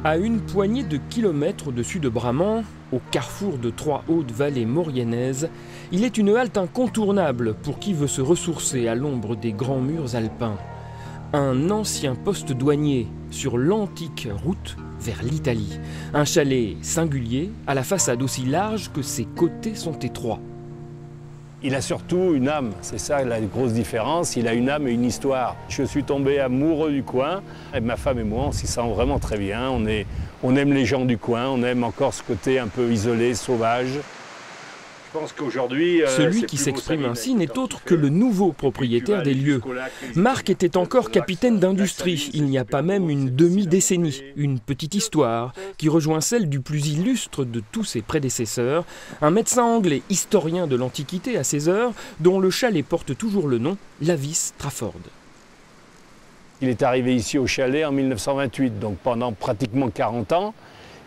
À une poignée de kilomètres au-dessus de Bramant, au carrefour de trois hautes vallées mauriennaises, il est une halte incontournable pour qui veut se ressourcer à l'ombre des grands murs alpins. Un ancien poste douanier sur l'antique route vers l'Italie. Un chalet singulier, à la façade aussi large que ses côtés sont étroits. Il a surtout une âme, c'est ça la grosse différence, il a une âme et une histoire. Je suis tombé amoureux du coin, et ma femme et moi on s'y sent vraiment très bien, on aime les gens du coin, on aime encore ce côté un peu isolé, sauvage. Je pense qu'aujourd'hui, celui qui s'exprime ainsi n'est autre que le nouveau propriétaire des lieux. Marc était encore capitaine d'industrie, il n'y a pas même une demi-décennie. Une petite histoire qui rejoint celle du plus illustre de tous ses prédécesseurs, un médecin anglais historien de l'Antiquité à ses heures, dont le chalet porte toujours le nom, Lavis Trafford. Il est arrivé ici au chalet en 1928, donc pendant pratiquement 40 ans,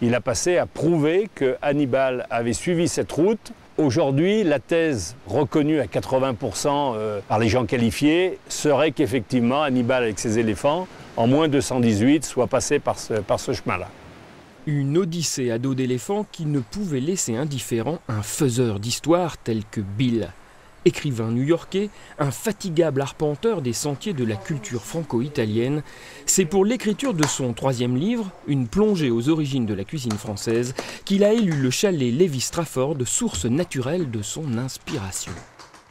il a passé à prouver que Hannibal avait suivi cette route. Aujourd'hui, la thèse reconnue à 80% par les gens qualifiés serait qu'effectivement Hannibal avec ses éléphants, en moins 218, soit passé par ce chemin-là. Une odyssée à dos d'éléphant qui ne pouvait laisser indifférent un faiseur d'histoire tel que Bill. Écrivain new-yorkais, infatigable arpenteur des sentiers de la culture franco-italienne, c'est pour l'écriture de son troisième livre, une plongée aux origines de la cuisine française, qu'il a élu le chalet Lavis Trafford, source naturelle de son inspiration.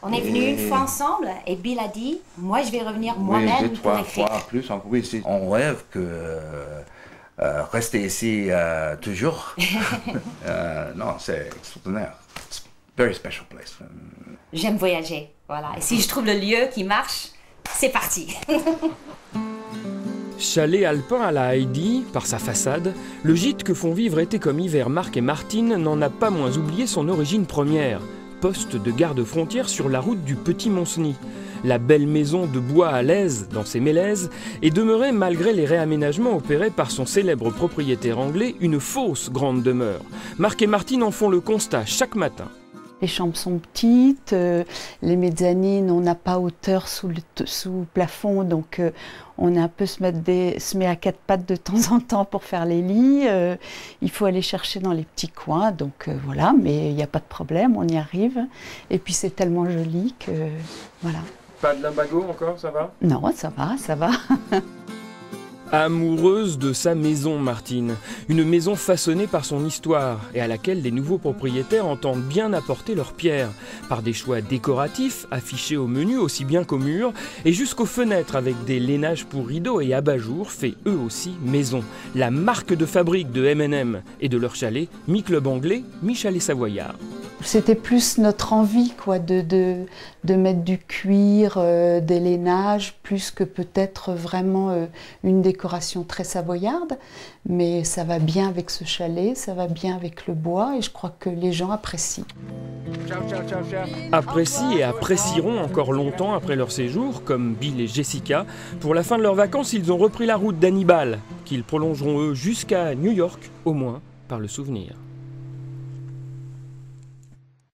On est venus une fois ensemble et Bill a dit « Moi, je vais revenir moi-même pour écrire. » Plus, oui, on rêve que rester ici toujours. Non, c'est extraordinaire. Very special place. J'aime voyager, voilà. Et si je trouve le lieu qui marche, c'est parti. Chalet alpin à la Heidi, par sa façade, le gîte que font vivre été comme hiver Marc et Martine n'en a pas moins oublié son origine première. Poste de garde-frontière sur la route du Petit Monceny. La belle maison de bois à l'aise dans ses mélèzes est demeurée, malgré les réaménagements opérés par son célèbre propriétaire anglais, une fausse grande demeure. Marc et Martine en font le constat chaque matin. Les chambres sont petites, les mezzanines, on n'a pas hauteur sous le plafond, donc on a un peu se met à quatre pattes de temps en temps pour faire les lits. Il faut aller chercher dans les petits coins, donc voilà, mais il n'y a pas de problème, on y arrive. Et puis c'est tellement joli que voilà. Pas de lumbago encore, ça va? Non, ça va, ça va. Amoureuse de sa maison, Martine. Une maison façonnée par son histoire et à laquelle les nouveaux propriétaires entendent bien apporter leur pierre. Par des choix décoratifs, affichés au menu aussi bien qu'au mur, et jusqu'aux fenêtres avec des lainages pour rideaux et abat-jour faits eux aussi maison. La marque de fabrique de M&M et de leur chalet, mi-club anglais, mi-chalet savoyard. C'était plus notre envie quoi, de mettre du cuir, des lainages, plus que peut-être vraiment une décoration très savoyarde. Mais ça va bien avec ce chalet, ça va bien avec le bois et je crois que les gens apprécient. Apprécient et apprécieront encore longtemps après leur séjour, comme Bill et Jessica. Pour la fin de leurs vacances, ils ont repris la route d'Hannibal, qu'ils prolongeront eux jusqu'à New York, au moins par le souvenir.